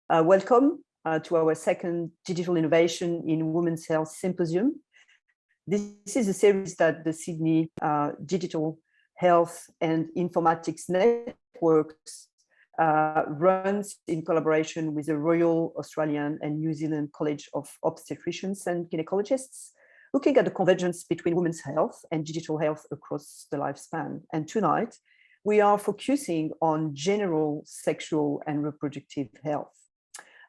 Welcome to our second Digital Innovation in Women's Health Symposium. This is a series that the Sydney Digital Health and Informatics Networks runs in collaboration with the Royal Australian and New Zealand College of Obstetricians and Gynaecologists, looking at the convergence between women's health and digital health across the lifespan. And tonight, we are focusing on general sexual and reproductive health.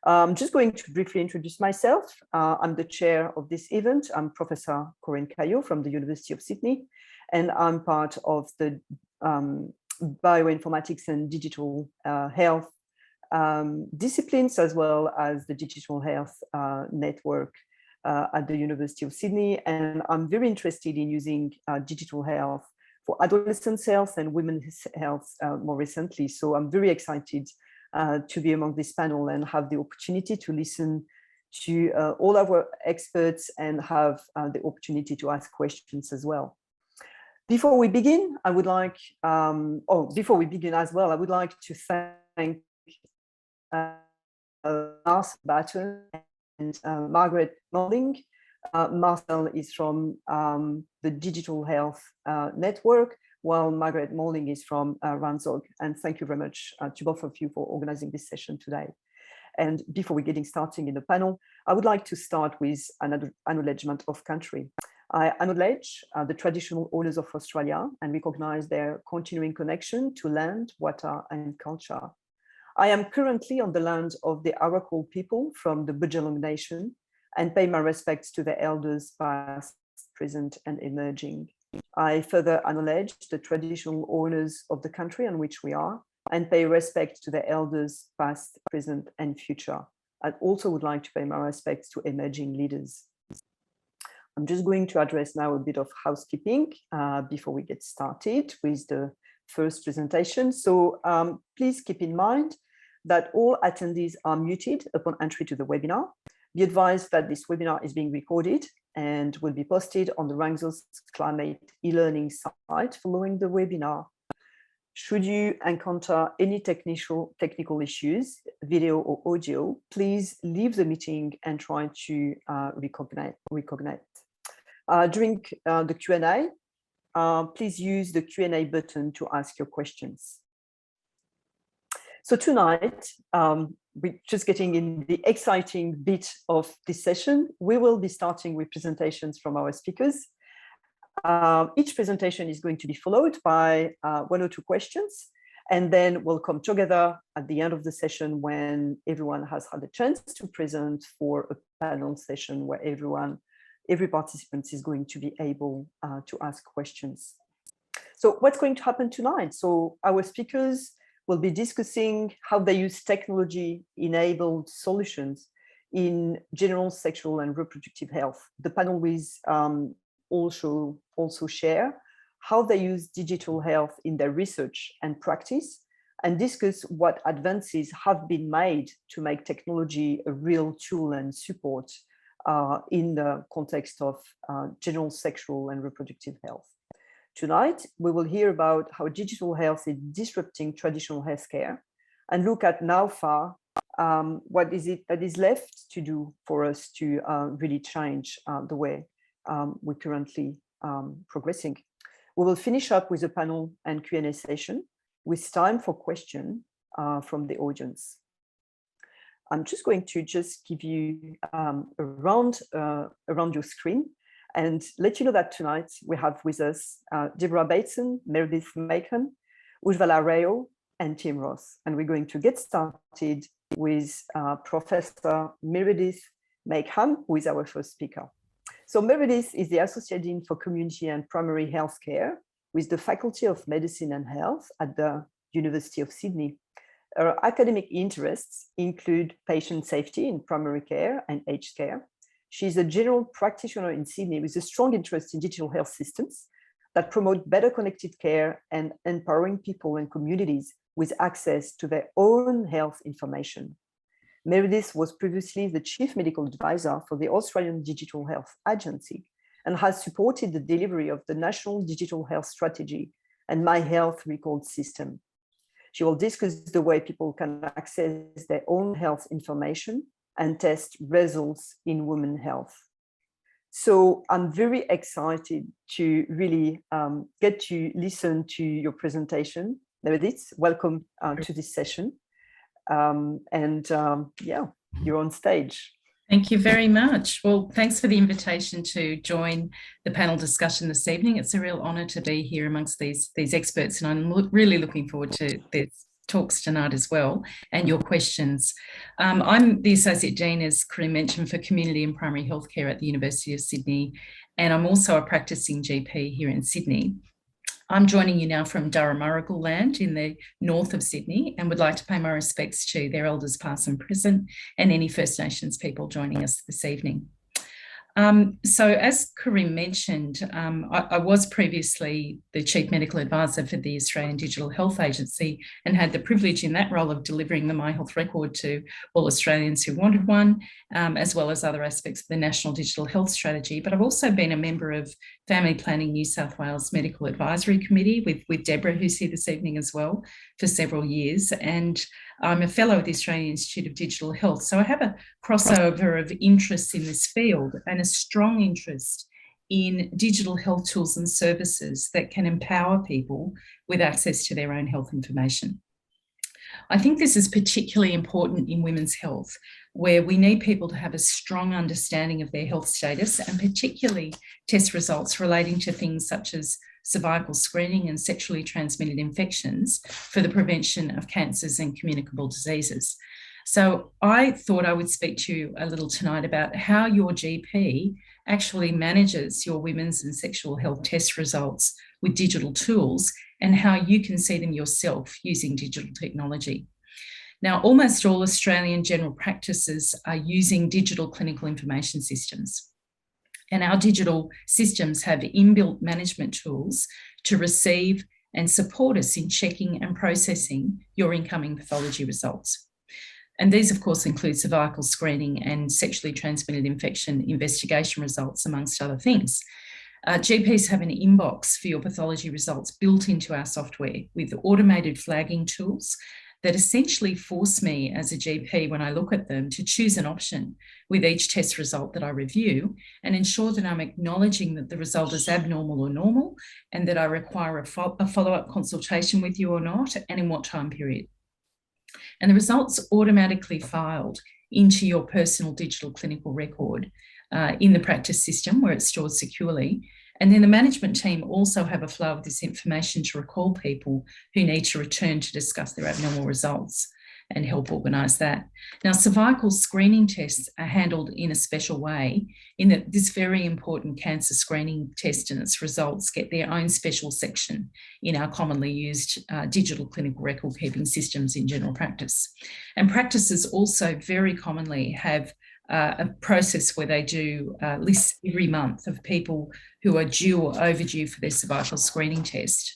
I'm just going to briefly introduce myself. I'm the chair of this event. I'm Professor Corinne Caillot from the University of Sydney, and I'm part of the bioinformatics and digital health disciplines, as well as the digital health network at the University of Sydney. And I'm very interested in using digital health for adolescent health and women's health more recently. So I'm very excited to be among this panel and have the opportunity to listen to all our experts and have the opportunity to ask questions as well. Before we begin, I would like, before we begin as well, I would like to thank Marcel Batten and Margaret Molling. Marcel is from the Digital Health Network, while Margaret Molling is from RANZCOG. And thank you very much to both of you for organizing this session today. And before we getting started in the panel, I would like to start with an acknowledgement of country. I acknowledge the traditional owners of Australia and recognize their continuing connection to land, water, and culture. I am currently on the land of the Arakwal people from the Budjalung Nation and pay my respects to the elders past, present, and emerging. I further acknowledge the traditional owners of the country on which we are and pay respect to the elders past, present, and future. I also would like to pay my respects to emerging leaders. I'm just going to address now a bit of housekeeping before we get started with the first presentation. So please keep in mind that all attendees are muted upon entry to the webinar. Be advised that this webinar is being recorded and will be posted on the RANZCOG Climate e-learning site following the webinar. Should you encounter any technical issues, video or audio, please leave the meeting and try to reconnect. During the Q&A, please use the Q&A button to ask your questions. So tonight, we're just getting in the exciting bit of this session. We will be starting with presentations from our speakers. Each presentation is going to be followed by 1 or 2 questions, and then we'll come together at the end of the session when everyone has had a chance to present for a panel session where every participant is going to be able to ask questions. So what's going to happen tonight? So our speakers will be discussing how they use technology-enabled solutions in general sexual and reproductive health. The panel will also share how they use digital health in their research and practice, and discuss what advances have been made to make technology a real tool and support in the context of general sexual and reproductive health. Tonight, we will hear about how digital health is disrupting traditional healthcare and look at how far, what is it that is left to do for us to really change the way we're currently progressing. We will finish up with a panel and Q&A session with time for questions from the audience. I'm just going to give you around your screen and let you know that tonight we have with us Deborah Bateson, Meredith Macon, Ujvala Rao, and Tim Ross. And we're going to get started with Professor Meredith Macon, who is our first speaker. So Meredith is the Associate Dean for Community and Primary Healthcare with the Faculty of Medicine and Health at the University of Sydney. Her academic interests include patient safety in primary care and aged care. She's a general practitioner in Sydney with a strong interest in digital health systems that promote better connected care and empowering people and communities with access to their own health information. Meredith was previously the Chief Medical Advisor for the Australian Digital Health Agency and has supported the delivery of the National Digital Health Strategy and My Health Record System. She will discuss the way people can access their own health information and test results in women's health. So I'm very excited to really get to listen to your presentation. Meredith, welcome to this session. Yeah, you're on stage. Thank you very much. Well, thanks for the invitation to join the panel discussion this evening. It's a real honour to be here amongst these experts, and I'm really looking forward to this talks tonight as well, and your questions. I'm the Associate Dean, as Corinne mentioned, for Community and Primary Healthcare at the University of Sydney, and I'm also a practicing GP here in Sydney. I'm joining you now from Darramurrugal land in the north of Sydney, and would like to pay my respects to their elders past and present, and any First Nations people joining us this evening. So as Corinne mentioned, I was previously the Chief Medical Advisor for the Australian Digital Health Agency, and had the privilege in that role of delivering the My Health Record to all Australians who wanted one, as well as other aspects of the National Digital Health Strategy. But I've also been a member of Family Planning New South Wales Medical Advisory Committee with Deborah, who's here this evening as well, for several years. And I'm a fellow of the Australian Institute of Digital Health. So I have a crossover of interests in this field, and a strong interest in digital health tools and services that can empower people with access to their own health information. I think this is particularly important in women's health, where we need people to have a strong understanding of their health status, and particularly test results relating to things such as cervical screening and sexually transmitted infections for the prevention of cancers and communicable diseases. So I thought I would speak to you a little tonight about how your GP actually manages your women's and sexual health test results with digital tools, and how you can see them yourself using digital technology. Now, almost all Australian general practices are using digital clinical information systems. And our digital systems have inbuilt management tools to receive and support us in checking and processing your incoming pathology results. And these, of course, include cervical screening and sexually transmitted infection investigation results, amongst other things. GPs have an inbox for your pathology results built into our software with automated flagging tools that essentially force me as a GP, when I look at them, to choose an option with each test result that I review, and ensure that I'm acknowledging that the result is abnormal or normal, and that I require a follow-up consultation with you or not, and in what time period. And the results automatically filed into your personal digital clinical record in the practice system, where it's stored securely. And then the management team also have a flow of this information to recall people who need to return to discuss their abnormal results and help organise that. Now, cervical screening tests are handled in a special way, in that this very important cancer screening test and its results get their own special section in our commonly used digital clinical record keeping systems in general practice. And practices also very commonly have a process where they do lists every month of people who are due or overdue for their cervical screening test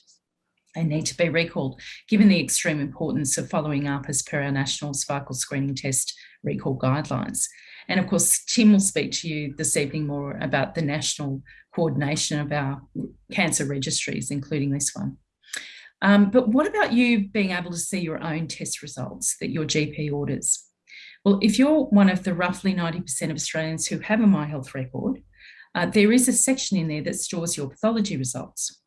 and need to be recalled, given the extreme importance of following up as per our national cervical screening test recall guidelines. And of course, Tim will speak to you this evening more about the national coordination of our cancer registries, including this one. But what about you being able to see your own test results that your GP orders? Well, if you're one of the roughly 90% of Australians who have a My Health record, there is a section in there that stores your pathology results.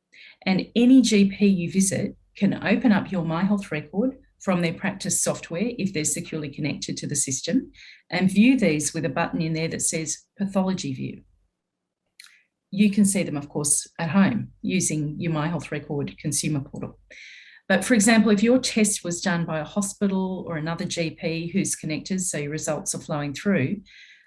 And any GP you visit can open up your My Health record from their practice software, if they're securely connected to the system, and view these with a button in there that says Pathology View. You can see them, of course, at home using your My Health record consumer portal. But for example, if your test was done by a hospital or another GP who's connected, so your results are flowing through,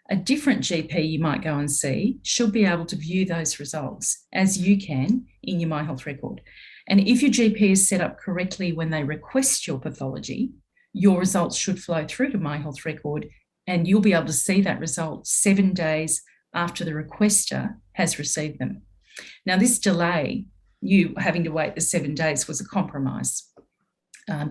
a different GP you might go and see should be able to view those results as you can in your My Health record. And if your GP is set up correctly when they request your pathology, your results should flow through to My Health record, and you'll be able to see that result 7 days after the requester has received them. Now, this delay, you having to wait the 7 days, was a compromise.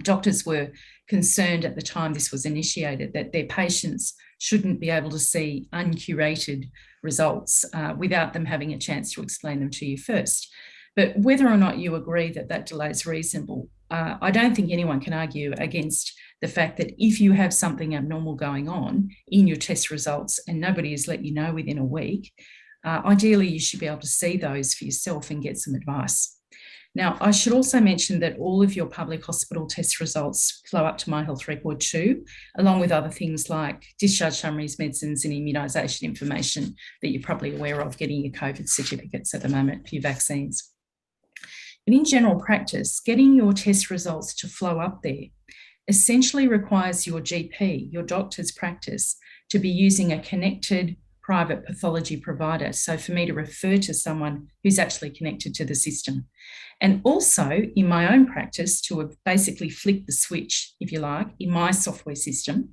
Doctors were concerned at the time this was initiated that their patients shouldn't be able to see uncurated results without them having a chance to explain them to you first. But whether or not you agree that that delay is reasonable, I don't think anyone can argue against the fact that if you have something abnormal going on in your test results and nobody has let you know within a week, ideally you should be able to see those for yourself and get some advice. Now, I should also mention that all of your public hospital test results flow up to My Health Record too, along with other things like discharge summaries, medicines and immunisation information that you're probably aware of, getting your COVID certificates at the moment for your vaccines. But in general practice, getting your test results to flow up there essentially requires your GP, your doctor's practice, to be using a connected private pathology provider. So for me to refer to someone who's actually connected to the system. And also in my own practice to have basically flicked the switch, if you like, in my software system,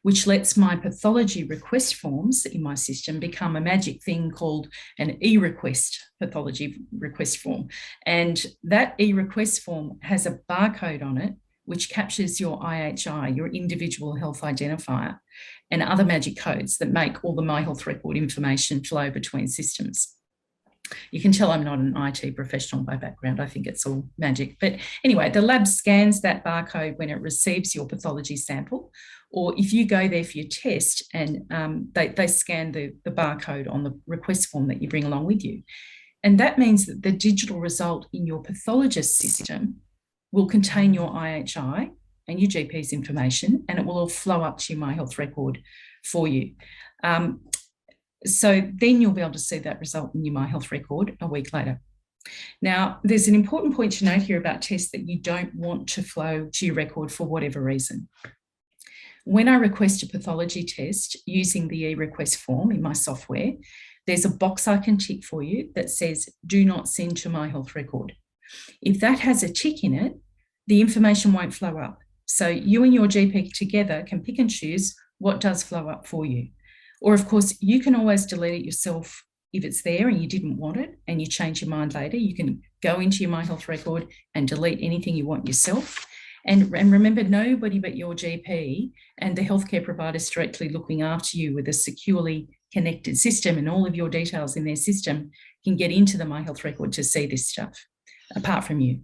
which lets my pathology request forms in my system become a magic thing called an e-request pathology request form. And that e-request form has a barcode on it which captures your IHI, your individual health identifier, and other magic codes that make all the My Health Record information flow between systems. You can tell I'm not an IT professional by background. I think it's all magic. But anyway, the lab scans that barcode when it receives your pathology sample, or if you go there for your test and they scan the barcode on the request form that you bring along with you. And that means that the digital result in your pathologist system will contain your IHI and your GP's information, and it will all flow up to your My Health Record for you. So then you'll be able to see that result in your My Health Record a week later. Now, there's an important point to note here about tests that you don't want to flow to your record for whatever reason. When I request a pathology test using the e-request form in my software, there's a box I can tick for you that says, do not send to My Health Record. If that has a tick in it, the information won't flow up. So you and your GP together can pick and choose what does flow up for you. Or of course, you can always delete it yourself if it's there and you didn't want it and you change your mind later. You can go into your My Health Record and delete anything you want yourself. And remember, nobody but your GP and the healthcare providers directly looking after you with a securely connected system and all of your details in their system can get into the My Health Record to see this stuff, apart from you.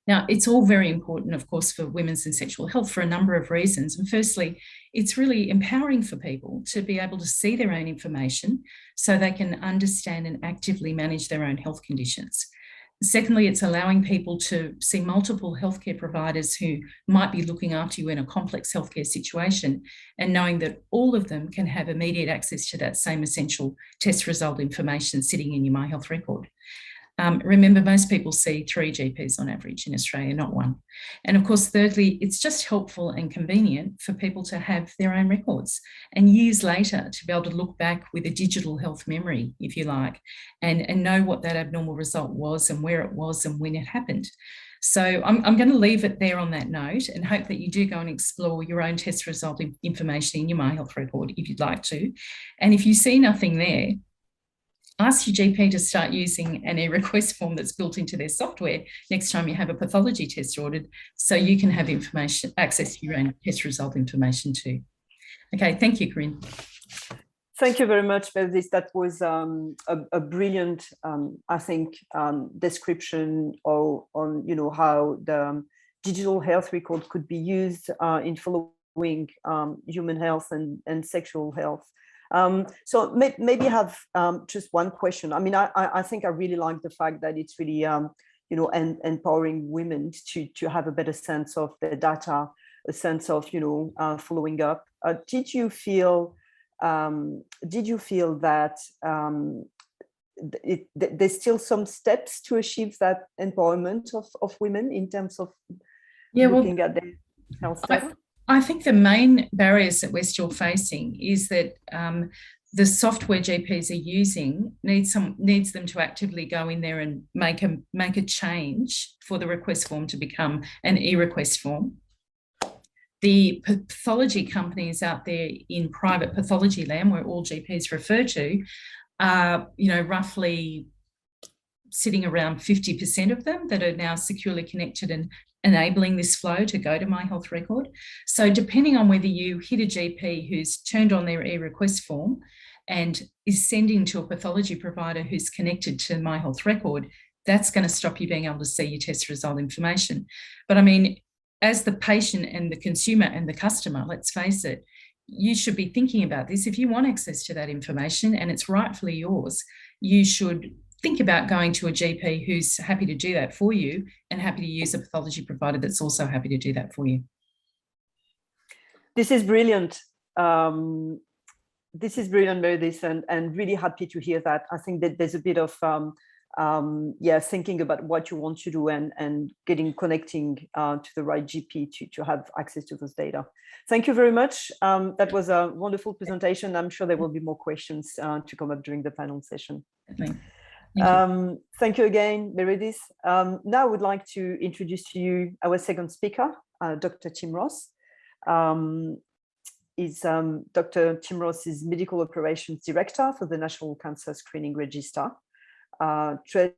Now, it's all very important, of course, for women's and sexual health for a number of reasons. And firstly, it's really empowering for people to be able to see their own information so they can understand and actively manage their own health conditions. Secondly, it's allowing people to see multiple healthcare providers who might be looking after you in a complex healthcare situation and knowing that all of them can have immediate access to that same essential test result information sitting in your My Health Record. Remember, most people see 3 GPs on average in Australia, not 1. And of course, thirdly, it's just helpful and convenient for people to have their own records and years later to be able to look back with a digital health memory, if you like, and know what that abnormal result was and where it was and when it happened. So I'm going to leave it there on that note and hope that you do go and explore your own test result information in your My Health Record if you'd like to. And if you see nothing there, ask your GP to start using an e-request form that's built into their software next time you have a pathology test ordered, so you can have information, access to your own test result information too. Okay, thank you, Corinne. Thank you very much, Bevis. That was a brilliant, I think, description on how the digital health record could be used in following human health and sexual health. So maybe have just one question. I mean, I think I really like the fact that it's really, empowering women to have a better sense of their data, a sense of, following up. Did you feel that there's still some steps to achieve that empowerment of women in terms of looking at their health data? I think the main barriers that we're still facing is that the software GPs are using needs them to actively go in there and make a change for the request form to become an e-request form. The pathology companies out there in private pathology land, where all GPs refer to, are roughly sitting around 50% of them that are now securely connected and enabling this flow to go to My Health Record. So depending on whether you hit a GP who's turned on their e-request form and is sending to a pathology provider who's connected to My Health Record, that's going to stop you being able to see your test result information. But I mean, as the patient and the consumer and the customer, let's face it, you should be thinking about this. If you want access to that information and it's rightfully yours, you should think about going to a GP who's happy to do that for you and happy to use a pathology provider that's also happy to do that for you. This is brilliant. This is brilliant, Meredith, and really happy to hear that. I think that there's a bit of thinking about what you want to do and connecting to the right GP to have access to those data. Thank you very much. That was a wonderful presentation. I'm sure there will be more questions to come up during the panel session. Thank you again, Meredith. Now I would like to introduce to you our second speaker, Dr. Tim Ross. Dr. Tim Ross is Medical Operations Director for the National Cancer Screening Register, Tele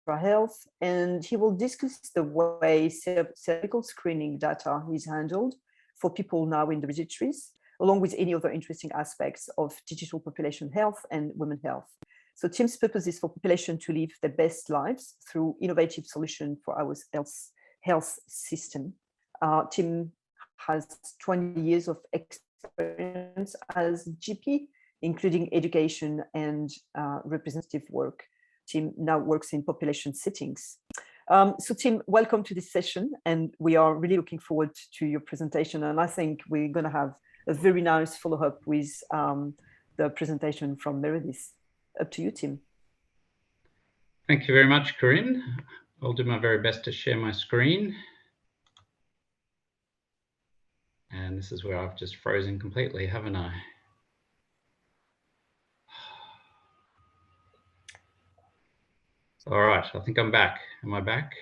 Health, and he will discuss the way cervical screening data is handled for people now in the registries, along with any other interesting aspects of digital population health and women health. So Tim's purpose is for population to live their best lives through innovative solutions for our health system. Tim has 20 years of experience as GP, including education and representative work. Tim now works in population settings. So Tim, welcome to this session, and we are really looking forward to your presentation. And I think we're going to have a very nice follow-up with the presentation from Meredith. Up to you, Tim. Thank you very much, Corinne. I'll do my very best to share my screen. And this is where I've just frozen completely, haven't I? All right, I think I'm back. Am I back?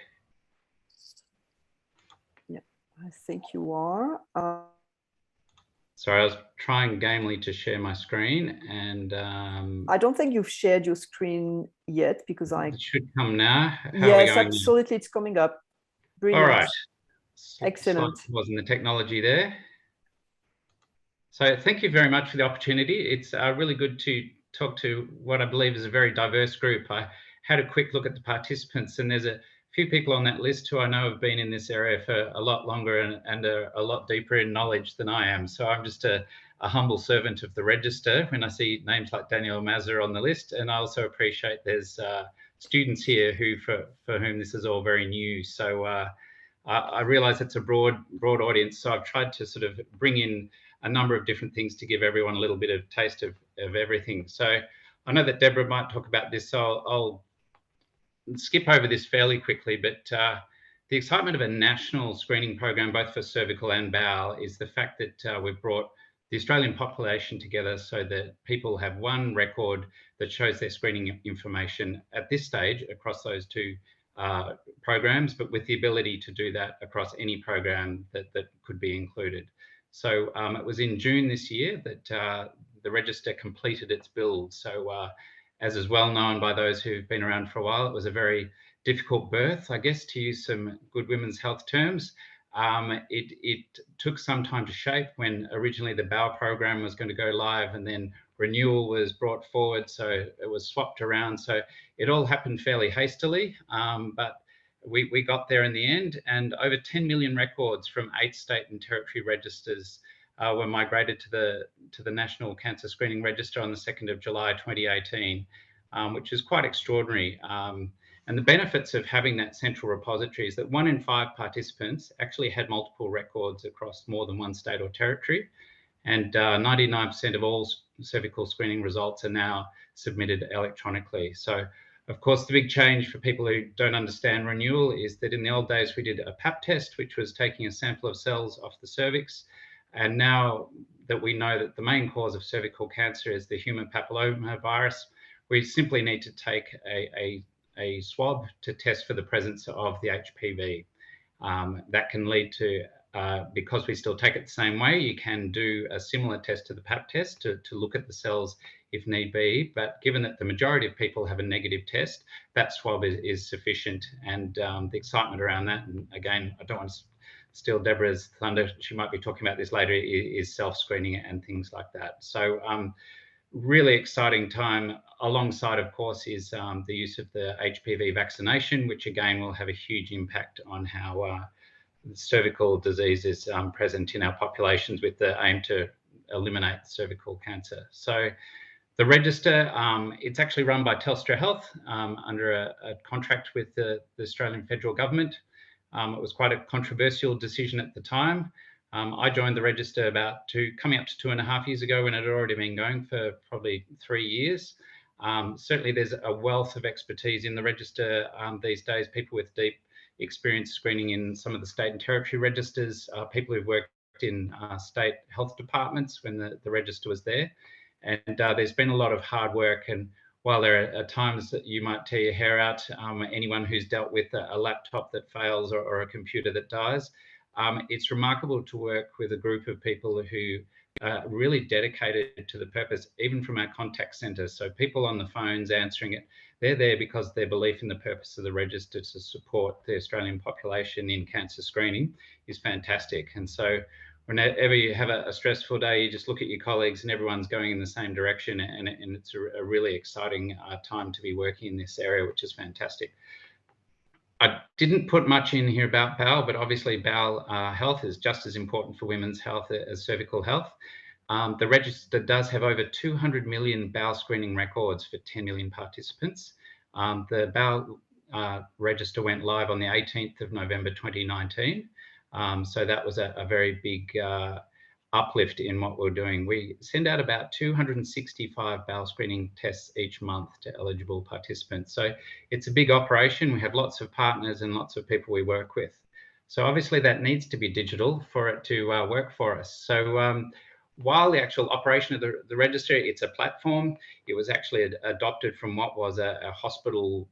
Yeah, I think you are. Sorry, I was trying gamely to share my screen, and I don't think you've shared your screen yet because it should come now. Yes, absolutely, it's coming up. Brilliant. All right. Excellent. Wasn't the technology there? So thank you very much for the opportunity. It's really good to talk to what I believe is a very diverse group. I had a quick look at the participants, and there's a few people on that list who I know have been in this area for a lot longer and are a lot deeper in knowledge than I am. So I'm just a humble servant of the register when I see names like Daniel Mazur on the list. And I also appreciate there's students here for whom this is all very new. So I realise it's a broad audience. So I've tried to sort of bring in a number of different things to give everyone a little bit of taste of everything. So I know that Deborah might talk about this, so I'll skip over this fairly quickly, but the excitement of a national screening program, both for cervical and bowel, is the fact that we've brought the Australian population together so that people have one record that shows their screening information at this stage across those two programs, but with the ability to do that across any program that could be included. So it was in June this year that the register completed its build. So as is well known by those who've been around for a while, it was a very difficult birth, I guess, to use some good women's health terms. It took some time to shape when originally the bowel program was going to go live, and then renewal was brought forward, so it was swapped around. So it all happened fairly hastily, but we got there in the end, and over 10 million records from 8 state and territory registers were migrated to the National Cancer Screening Register on the 2nd of July 2018, which is quite extraordinary. And the benefits of having that central repository is that 1 in 5 participants actually had multiple records across more than one state or territory, and 99% of all cervical screening results are now submitted electronically. So, of course, the big change for people who don't understand renewal is that in the old days we did a pap test, which was taking a sample of cells off the cervix. And now that we know that the main cause of cervical cancer is the human papillomavirus, we simply need to take a swab to test for the presence of the HPV. That can lead to, because we still take it the same way, you can do a similar test to the pap test to look at the cells if need be. But given that the majority of people have a negative test, that swab is sufficient. And the excitement around that, and again, I don't want to steal Deborah's thunder, she might be talking about this later, is self-screening and things like that. So really exciting time. Alongside, of course, is the use of the HPV vaccination, which again will have a huge impact on how cervical disease is present in our populations, with the aim to eliminate cervical cancer. So the register, it's actually run by Tele Health under a contract with the Australian federal government. It was quite a controversial decision at the time. I joined the register coming up to 2.5 years ago, when it had already been going for probably 3 years. Certainly there's a wealth of expertise in the register these days, people with deep experience screening in some of the state and territory registers, people who've worked in state health departments when the register was there. And there's been a lot of hard work, and while there are times that you might tear your hair out, anyone who's dealt with a laptop that fails or a computer that dies, it's remarkable to work with a group of people who are really dedicated to the purpose, even from our contact centre. So people on the phones answering it, they're there because their belief in the purpose of the register to support the Australian population in cancer screening is fantastic. And so whenever you have a stressful day, you just look at your colleagues and everyone's going in the same direction, and it's a really exciting time to be working in this area, which is fantastic. I didn't put much in here about bowel, but obviously bowel health is just as important for women's health as cervical health. The register does have over 200 million bowel screening records for 10 million participants. The bowel register went live on the 18th of November 2019. So that was a very big uplift in what we're doing. We send out about 265 bowel screening tests each month to eligible participants. So it's a big operation. We have lots of partners and lots of people we work with. So obviously that needs to be digital for it to work for us. So while the actual operation of the register, it's a platform, it was actually adopted from what was a hospital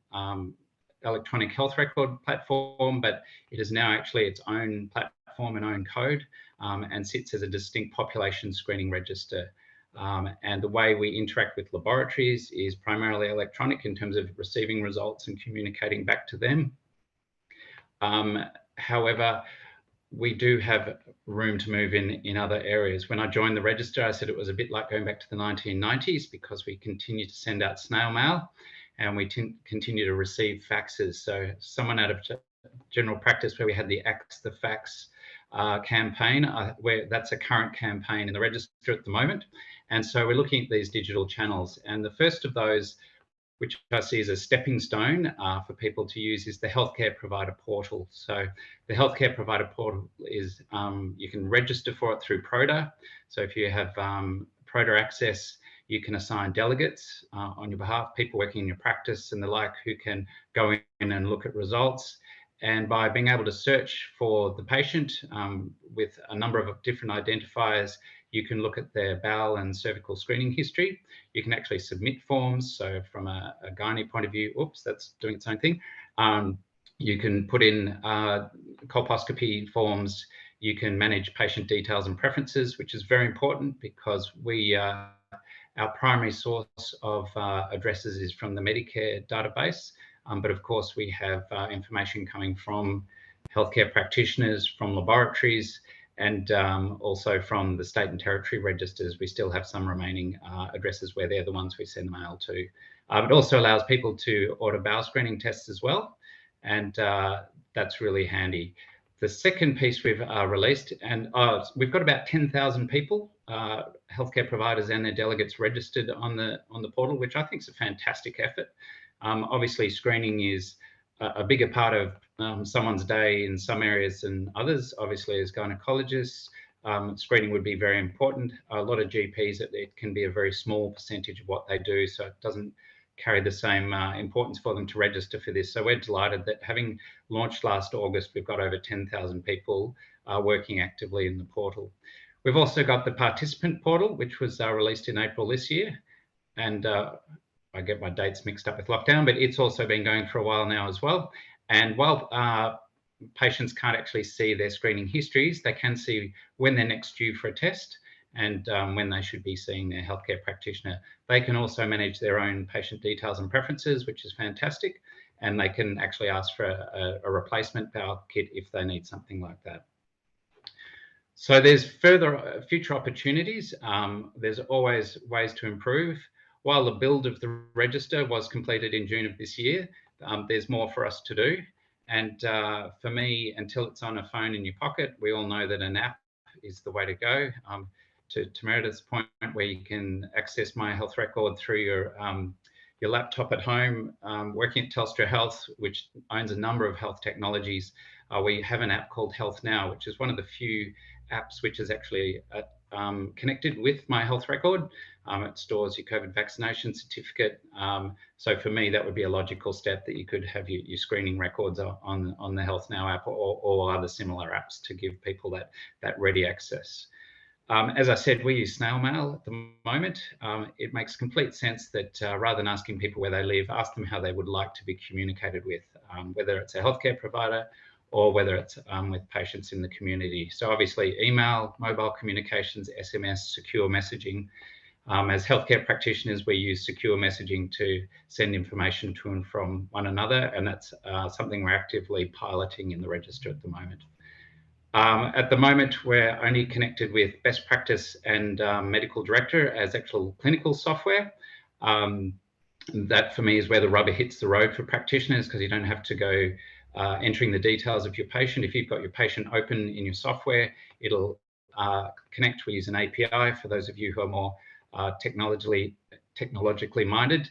electronic health record platform, but it is now actually its own platform and own code, and sits as a distinct population screening register. And the way we interact with laboratories is primarily electronic in terms of receiving results and communicating back to them. However, we do have room to move in other areas. When I joined the register, I said it was a bit like going back to the 1990s, because we continue to send out snail mail and we continue to receive faxes. So someone out of general practice, where we had the Axe the Fax campaign, where that's a current campaign in the register at the moment. And so we're looking at these digital channels. And the first of those, which I see as a stepping stone for people to use, is the healthcare provider portal. So the healthcare provider portal is, you can register for it through PRODA. So if you have PRODA access, you can assign delegates on your behalf, people working in your practice and the like, who can go in and look at results. And by being able to search for the patient with a number of different identifiers, you can look at their bowel and cervical screening history. You can actually submit forms. So from a gynae point of view, oops, that's doing its own thing. You can put in colposcopy forms. You can manage patient details and preferences, which is very important, because our primary source of addresses is from the Medicare database. But of course, we have information coming from healthcare practitioners, from laboratories, and also from the state and territory registers. We still have some remaining addresses where they're the ones we send the mail to. It also allows people to order bowel screening tests as well, and that's really handy. The second piece we've released, and we've got about 10,000 people, healthcare providers and their delegates, registered on the portal, which I think is a fantastic effort. Obviously, screening is a bigger part of someone's day in some areas than others. Obviously, as gynaecologists, screening would be very important. A lot of GPs, it can be a very small percentage of what they do, so it doesn't carry the same importance for them to register for this. So we're delighted that, having launched last August, we've got over 10,000 people working actively in the portal. We've also got the participant portal, which was released in April this year. And I get my dates mixed up with lockdown, but it's also been going for a while now as well. And while patients can't actually see their screening histories, they can see when they're next due for a test and when they should be seeing their healthcare practitioner. They can also manage their own patient details and preferences, which is fantastic. And they can actually ask for a replacement bowel kit if they need something like that. So there's further future opportunities. There's always ways to improve. While the build of the register was completed in June of this year, there's more for us to do. And for me, until it's on a phone in your pocket, we all know that an app is the way to go. To Meredith's point, where you can access My Health Record through your laptop at home, working at Telstra Health, which owns a number of health technologies. We have an app called Health Now, which is one of the few apps which is actually connected with My Health Record. It stores your COVID vaccination certificate. So for me, that would be a logical step, that you could have your screening records on the Health Now app, or other similar apps to give people that ready access. As I said, we use snail mail at the moment. It makes complete sense that rather than asking people where they live, ask them how they would like to be communicated with, whether it's a healthcare provider or whether it's with patients in the community. So obviously email, mobile communications, SMS, secure messaging. As healthcare practitioners, we use secure messaging to send information to and from one another, and that's something we're actively piloting in the register at the moment. At the moment, we're only connected with best practice and medical director as actual clinical software. That for me is where the rubber hits the road for practitioners, because you don't have to go entering the details of your patient. If you've got your patient open in your software, it'll connect. We use an API for those of you who are more technologically minded,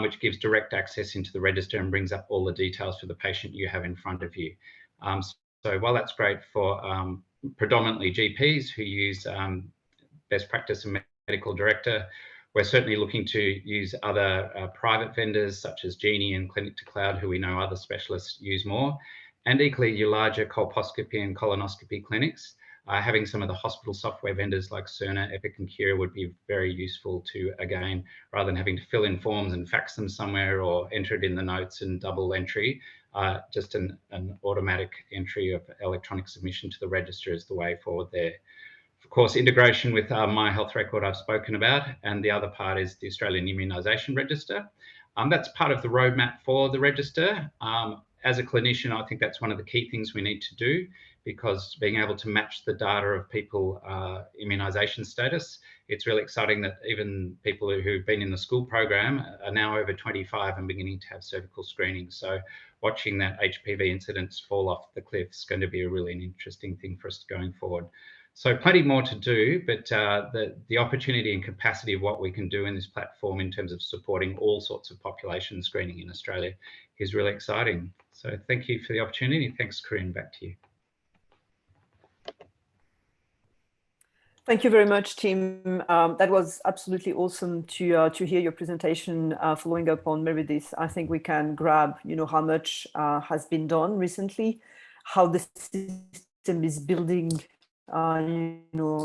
which gives direct access into the register and brings up all the details for the patient you have in front of you. So while that's great for predominantly GPs who use best practice and medical director, we're certainly looking to use other private vendors such as DHIN and Clinic to Cloud, who we know other specialists use more, and equally your larger colposcopy and colonoscopy clinics. Having some of the hospital software vendors like Cerner, Epic and Kira would be very useful to, again, rather than having to fill in forms and fax them somewhere or enter it in the notes and double entry, just an automatic entry of electronic submission to the register is the way forward there. Of course, integration with My Health Record I've spoken about, and the other part is the Australian Immunisation Register. That's part of the roadmap for the register. As a clinician, I think that's one of the key things we need to do, because being able to match the data of people immunisation status, it's really exciting that even people who've been in the school program are now over 25 and beginning to have cervical screening. So watching that HPV incidence fall off the cliff is going to be a really interesting thing for us going forward. So plenty more to do, but the opportunity and capacity of what we can do in this platform in terms of supporting all sorts of population screening in Australia is really exciting. So thank you for the opportunity. Thanks, Corinne. Back to you. Thank you very much, Tim. That was absolutely awesome to hear your presentation following up on Meredith. I think we can grab, how much has been done recently, how the system is building,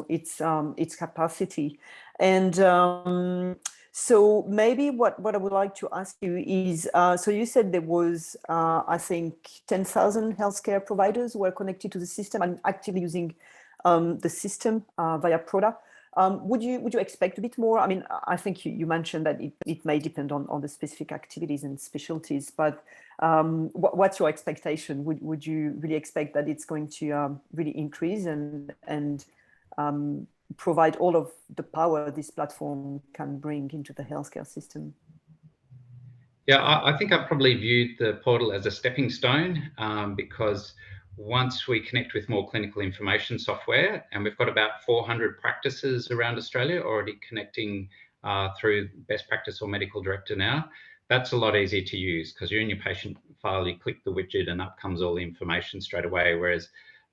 its capacity. And so maybe what I would like to ask you is, so you said there was, I think, 10,000 healthcare providers who are connected to the system and actively using the system via PRODA. Would you expect a bit more? I mean, I think you mentioned that it may depend on the specific activities and specialties, but what's your expectation? Would you really expect that it's going to really increase and provide all of the power this platform can bring into the healthcare system? Yeah, I think I've probably viewed the portal as a stepping stone, because once we connect with more clinical information software, and we've got about 400 practices around Australia already connecting through best practice or medical director now, that's a lot easier to use, because you're in your patient file, you click the widget and up comes all the information straight away. Whereas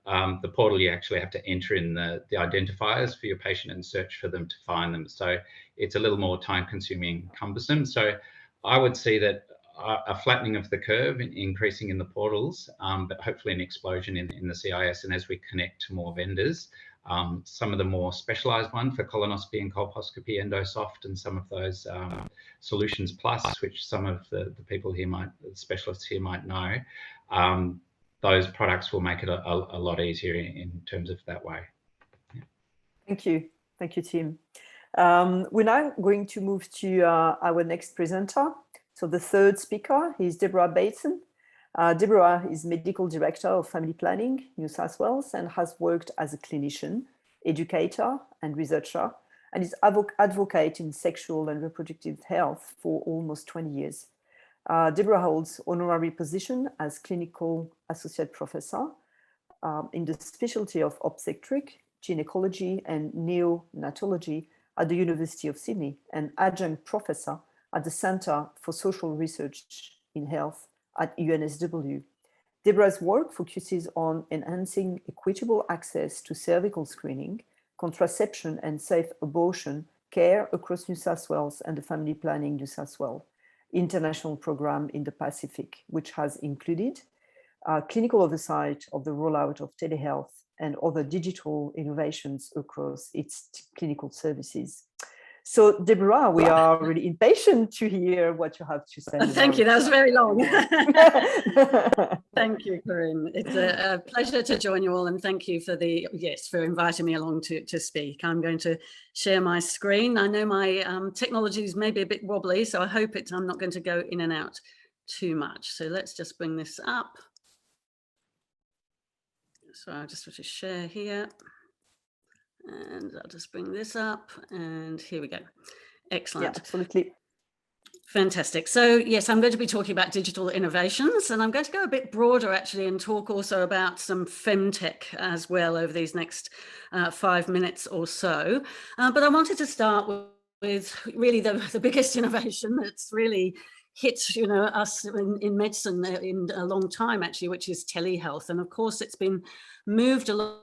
the portal, you actually have to enter in the identifiers for your patient and search for them to find them. So it's a little more time consuming, cumbersome. So I would see that a flattening of the curve, increasing in the portals, but hopefully an explosion in the CIS. And as we connect to more vendors, some of the more specialised one for colonoscopy and colposcopy, EndoSoft, and some of those Solutions Plus, which some of the people here specialists here might know, those products will make it a lot easier in terms of that way. Yeah. Thank you, Tim. We're now going to move to our next presenter. So the third speaker is Deborah Bateson. Deborah is Medical Director of Family Planning, New South Wales, and has worked as a clinician, educator, and researcher, and is advocate in sexual and reproductive health for almost 20 years. Deborah holds honorary position as Clinical Associate Professor in the specialty of obstetric, gynecology, and neonatology at the University of Sydney, and adjunct professor at the Centre for Social Research in Health at UNSW. Deborah's work focuses on enhancing equitable access to cervical screening, contraception, and safe abortion care across New South Wales and the Family Planning New South Wales international program in the Pacific, which has included clinical oversight of the rollout of Tele Health and other digital innovations across its clinical services. So, Deborah, we are really impatient to hear what you have to say. Thank you. That was very long. Thank you, Corinne. It's a pleasure to join you all, and thank you for for inviting me along to speak. I'm going to share my screen. I know my technology is maybe a bit wobbly, so I hope I'm not going to go in and out too much. So let's just bring this up. So I'll just share here. And I'll just bring this up, and here we go. Excellent. Yeah, absolutely. Fantastic. So yes, I'm going to be talking about digital innovations, and I'm going to go a bit broader actually and talk also about some femtech as well over these next 5 minutes or so. But I wanted to start with really the biggest innovation that's really hit us in medicine in a long time actually, which is telehealth. And of course it's been moved along,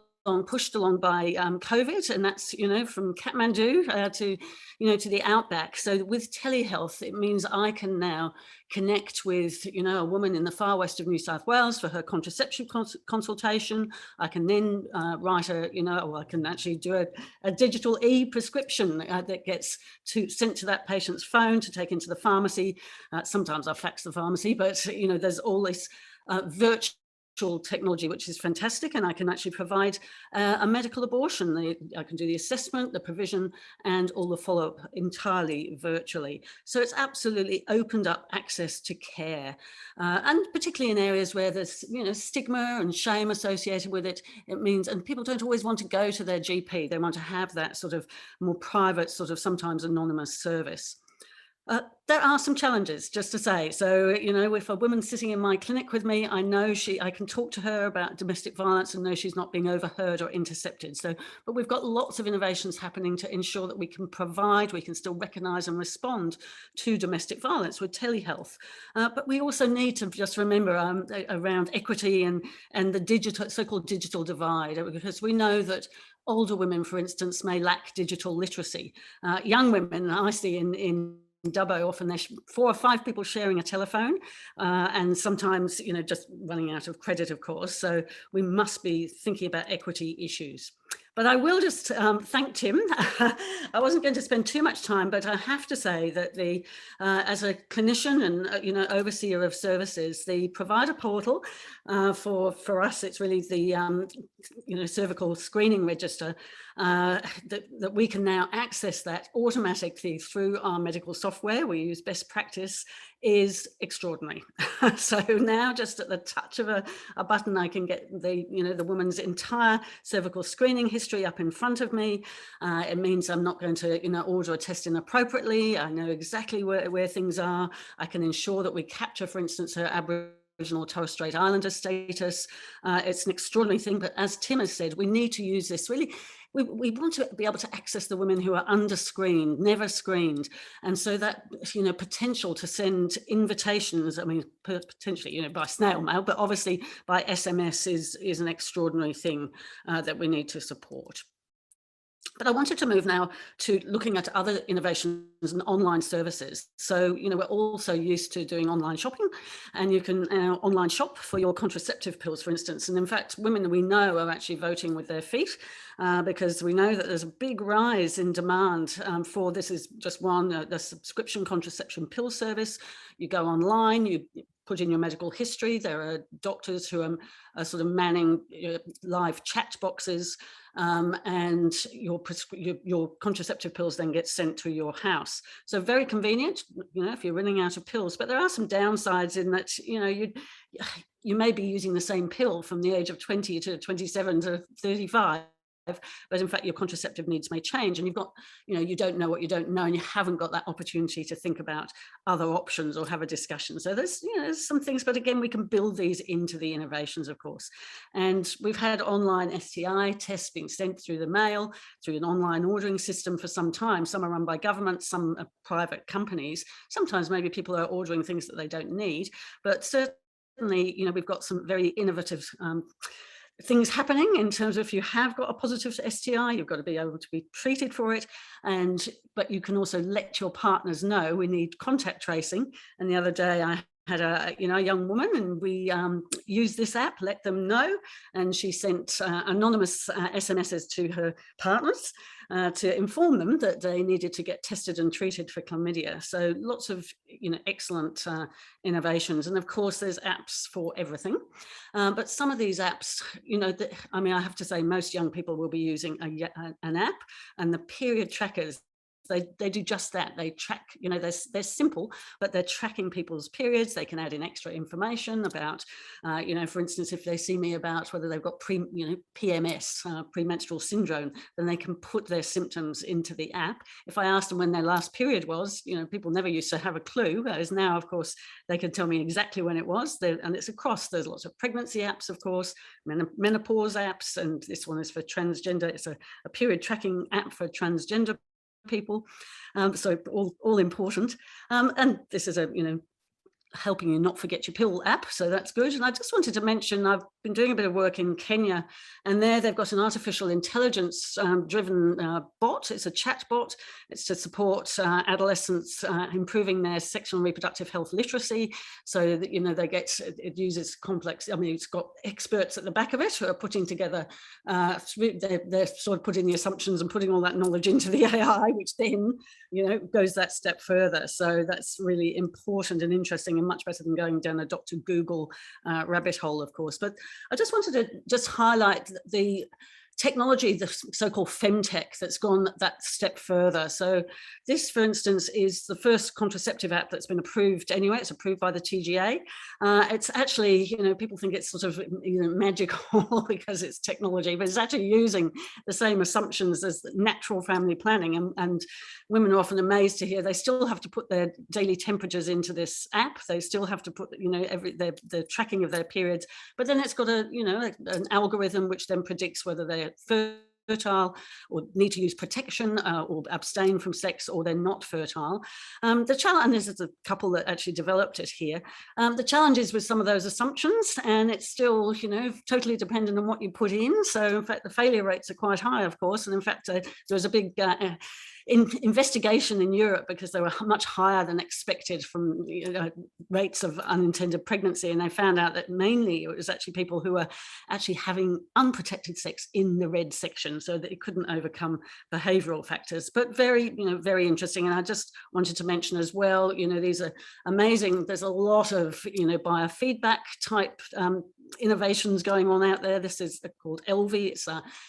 pushed along by COVID, and that's from Kathmandu to the outback. So with telehealth, it means I can now connect with a woman in the far west of New South Wales for her contraception consultation. I can then write I can actually do a digital e-prescription that gets sent to that patient's phone to take into the pharmacy. Sometimes I fax the pharmacy, but there's all this virtual technology, which is fantastic, and I can actually provide a medical abortion. I can do the assessment, the provision, and all the follow-up entirely virtually. So it's absolutely opened up access to care, and particularly in areas where there's stigma and shame associated with it. It means, and people don't always want to go to their GP. They want to have that sort of more private, sort of sometimes anonymous service. There are some challenges, just to say. So, if a woman's sitting in my clinic with me, I know I can talk to her about domestic violence and know she's not being overheard or intercepted. So, but we've got lots of innovations happening to ensure that we can still recognise and respond to domestic violence with telehealth. But we also need to just remember around equity and the so-called digital divide, because we know that older women, for instance, may lack digital literacy. Young women, I see in Dubbo, often there's 4 or 5 people sharing a telephone, and sometimes just running out of credit, of course. So we must be thinking about equity issues. But I will just thank Tim. I wasn't going to spend too much time, but I have to say that as a clinician and overseer of services, the provider portal for us, it's really the cervical screening register that we can now access that automatically through our medical software. We use best practice, is extraordinary. So now just at the touch of a button, I can get the woman's entire cervical screening history up in front of me. It means I'm not going to order a test inappropriately. I know exactly where things are. I can ensure that we capture, for instance, her Aboriginal Torres Strait Islander status. It's an extraordinary thing, but as Tim has said, we need to use this really. We want to be able to access the women who are under-screened, never screened. And so that, potential to send invitations, I mean, potentially, by snail mail, but obviously by SMS is an extraordinary thing that we need to support. But I wanted to move now to looking at other innovations and online services. So, we're also used to doing online shopping, and you can online shop for your contraceptive pills, for instance. And in fact, women we know are actually voting with their feet because we know that there's a big rise in demand for, this is just one, the subscription contraception pill service. You go online, you put in your medical history. There are doctors who are sort of manning live chat boxes, and your contraceptive pills then get sent to your house. So very convenient, if you're running out of pills. But there are some downsides in that, you may be using the same pill from the age of 20 to 27 to 35. But in fact, your contraceptive needs may change, and you've got, you don't know what you don't know, and you haven't got that opportunity to think about other options or have a discussion. So there's some things, but again, we can build these into the innovations, of course. And we've had online STI tests being sent through the mail, through an online ordering system for some time. Some are run by government, some are private companies. Sometimes maybe people are ordering things that they don't need, but certainly, we've got some very innovative things happening in terms of, if you have got a positive STI, you've got to be able to be treated for it. But you can also let your partners know. We need contact tracing. And the other day I had a young woman, and we used this app, let them know, and she sent anonymous SMSs to her partners to inform them that they needed to get tested and treated for chlamydia. So lots of excellent innovations, and of course there's apps for everything. But some of these apps, I have to say most young people will be using an app, and the period trackers, they do just that. They track, they're simple, but they're tracking people's periods. They can add in extra information about, for instance, if they see me about whether they've got PMS, premenstrual syndrome, then they can put their symptoms into the app. If I asked them when their last period was, people never used to have a clue, whereas now, of course, they can tell me exactly when it was. And it's across, there's lots of pregnancy apps, of course, menopause apps, and this one is for transgender. It's a period tracking app for transgender people, so all important, and this is a helping you not forget your pill app, so that's good. And I just wanted to mention, I've been doing a bit of work in Kenya, and there they've got an artificial intelligence driven bot. It's a chat bot. It's to support adolescents improving their sexual and reproductive health literacy, so that it uses complex, it's got experts at the back of it who are putting together, they're sort of putting the assumptions and putting all that knowledge into the AI, which then goes that step further. So that's really important and interesting, and much better than going down a Dr. Google rabbit hole, of course. But I just wanted to highlight the technology, the so-called femtech, that's gone that step further. So this, for instance, is the first contraceptive app that's been approved anyway. It's approved by the TGA. It's actually, people think it's sort of magical because it's technology, but it's actually using the same assumptions as natural family planning. And women are often amazed to hear they still have to put their daily temperatures into this app. They still have to put, the tracking of their periods, but then it's got an algorithm which then predicts whether they're fertile or need to use protection or abstain from sex, or they're not fertile. The challenge, and there's a couple that actually developed it here, the challenge is with some of those assumptions, and it's still totally dependent on what you put in. So in fact the failure rates are quite high, of course, and in fact there was a big investigation in Europe because they were much higher than expected from rates of unintended pregnancy, and they found out that mainly it was actually people who were actually having unprotected sex in the red section, so that it couldn't overcome behavioral factors. But very very interesting. And I just wanted to mention as well, these are amazing. There's a lot of biofeedback type innovations going on out there. This is called Elvi. It's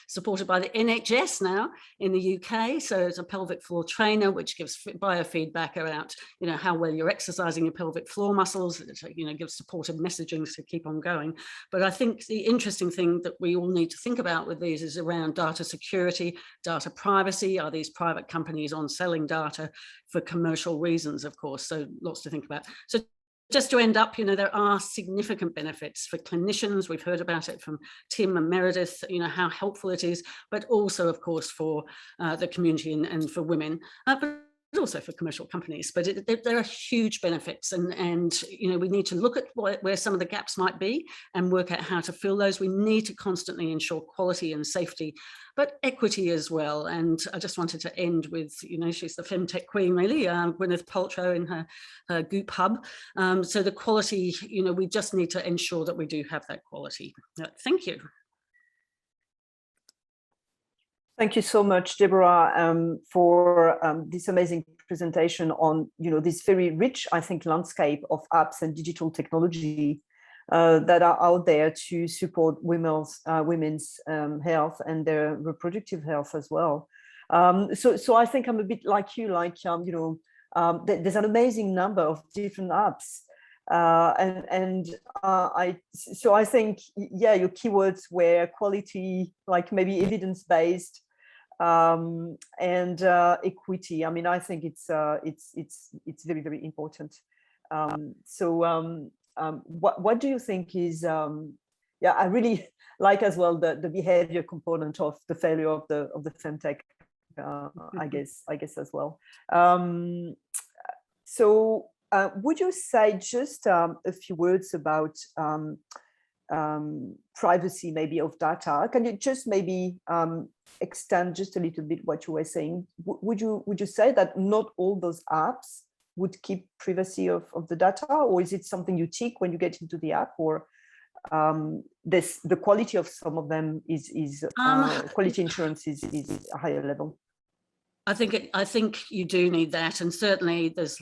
supported by the NHS now in the UK. So it's a pelvic floor trainer which gives biofeedback about how well you're exercising your pelvic floor muscles. It gives supportive messaging to keep on going. But I think the interesting thing that we all need to think about with these is around data security, data privacy. Are these private companies on selling data for commercial reasons, of course? So lots to think about. So just to end up, there are significant benefits for clinicians. We've heard about it from Tim and Meredith, how helpful it is, but also, of course, for the community and for women, but also for commercial companies. But there are huge benefits, and we need to look at where some of the gaps might be and work out how to fill those. We need to constantly ensure quality and safety, but equity as well. And I just wanted to end with, she's the femtech queen, really, Gwyneth Paltrow in her Goop Hub. So the quality, we just need to ensure that we do have that quality. Thank you. Thank you so much, Deborah, for this amazing presentation on, this very rich, I think, landscape of apps and digital technology that are out there to support women's health and their reproductive health as well. So I think I'm a bit like you, there's an amazing number of different apps. So I think, yeah, your keywords were quality, like maybe evidence-based, and equity. I mean, I think it's very, very important. What do you think is, I really like as well the behavior component of the failure of the femtech, I guess as well. Would you say just a few words about privacy, maybe, of data? Can you just maybe extend just a little bit what you were saying? Would you say that not all those apps would keep privacy of the data, or is it something you tick when you get into the app, or the quality of some of them is quality insurance is a higher level? I think you do need that, and certainly there's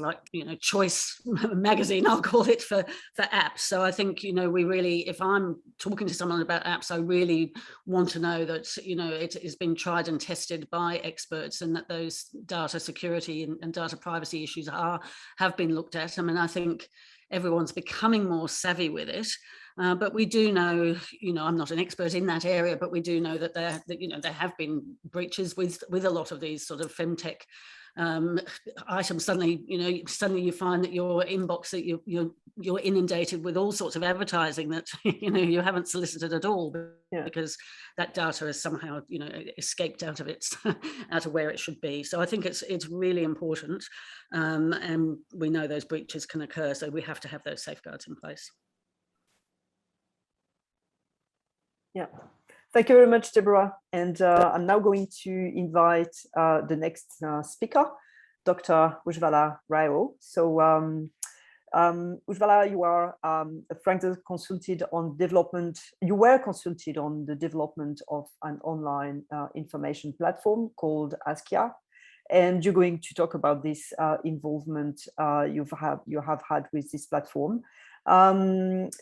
Choice magazine, I'll call it, for apps. So I think we really, if I'm talking to someone about apps, I really want to know that it has been tried and tested by experts, and that those data security and data privacy issues have been looked at. I mean, I think everyone's becoming more savvy with it. But we do know, I'm not an expert in that area, but we do know that there have been breaches with a lot of these sort of femtech items. Suddenly you find that your inbox, that you're inundated with all sorts of advertising that you haven't solicited at all, because that data has somehow escaped out of where it should be. So I think it's really important, and we know those breaches can occur, so we have to have those safeguards in place. Yeah, thank you very much, Deborah. And I'm now going to invite the next speaker, Dr. Ujvala Rao. So Ujvala, you are consulted on development. You were consulted on the development of an online information platform called Askia, and you're going to talk about this involvement you have had with this platform.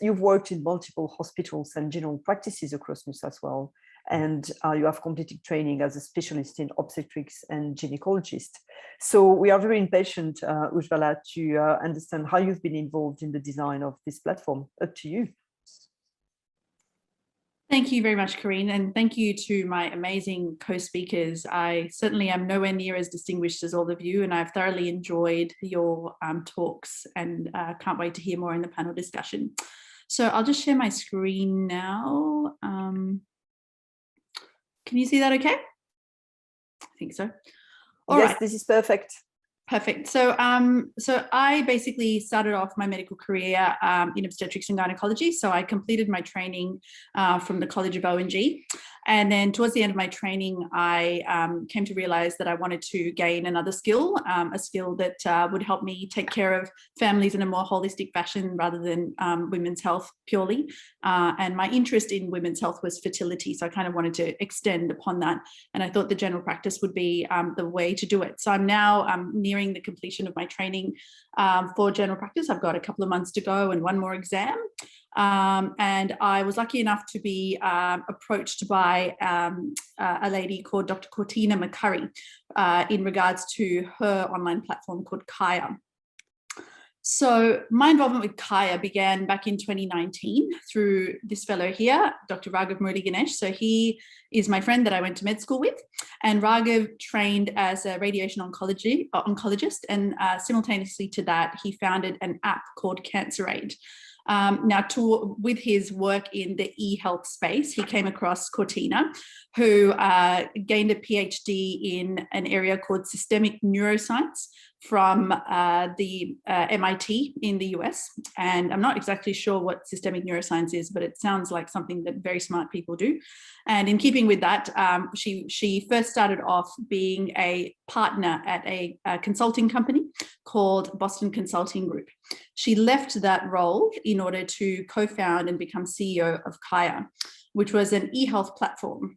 You've worked in multiple hospitals and general practices across New South Wales, and you have completed training as a specialist in obstetrics and gynecologist. So we are very impatient, Ujvala, to understand how you've been involved in the design of this platform. Up to you. Thank you very much, Corinne, and thank you to my amazing co-speakers. I certainly am nowhere near as distinguished as all of you, and I've thoroughly enjoyed your talks, and can't wait to hear more in the panel discussion. So I'll just share my screen now. Can you see that okay? I think so. All right. This is perfect. Perfect. So I basically started off my medical career in obstetrics and gynecology. So I completed my training from the College of O&G. And then towards the end of my training, I came to realize that I wanted to gain another skill, a skill that would help me take care of families in a more holistic fashion rather than women's health purely. And my interest in women's health was fertility. So I kind of wanted to extend upon that. And I thought the general practice would be the way to do it. So I'm now nearing the completion of my training for general practice. I've got a couple of months to go and one more exam. And I was lucky enough to be approached by a lady called Dr. Cortina McCurry in regards to her online platform called Kaya. So my involvement with Kaya began back in 2019 through this fellow here, Dr. Raghav Murali Ganesh. So he is my friend that I went to med school with, and Raghav trained as a radiation oncologist, and simultaneously to that, he founded an app called CancerAid. With his work in the e-health space, he came across Cortina, who gained a PhD in an area called systemic neuroscience from the MIT in the US. And I'm not exactly sure what systemic neuroscience is, but it sounds like something that very smart people do. And in keeping with that, she first started off being a partner at a consulting company called Boston Consulting Group. She left that role in order to co-found and become CEO of Kaya, which was an e-health platform.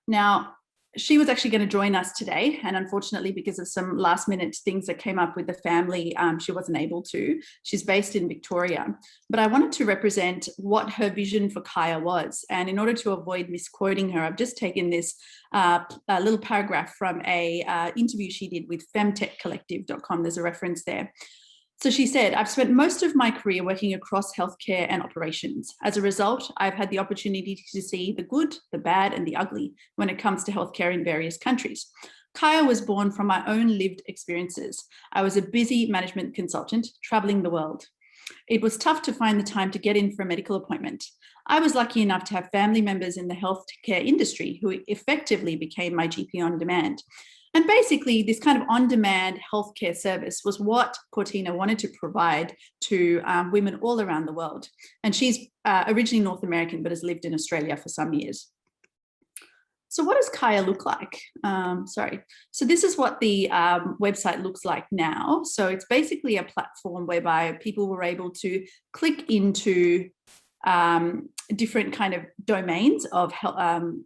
Now, she was actually going to join us today, and unfortunately, because of some last minute things that came up with the family, she wasn't able to. She's based in Victoria, but I wanted to represent what her vision for Kaya was. And in order to avoid misquoting her, I've just taken this little paragraph from a interview she did with femtechcollective.com. There's a reference there. So she said, I've spent most of my career working across healthcare and operations. As a result, I've had the opportunity to see the good, the bad, and the ugly when it comes to healthcare in various countries. Kaya was born from my own lived experiences. I was a busy management consultant traveling the world. It was tough to find the time to get in for a medical appointment. I was lucky enough to have family members in the healthcare industry who effectively became my GP on demand. And basically, this kind of on-demand healthcare service was what Cortina wanted to provide to women all around the world. And she's originally North American, but has lived in Australia for some years. So what does Kaya look like? So this is what the website looks like now. So it's basically a platform whereby people were able to click into different kind of domains of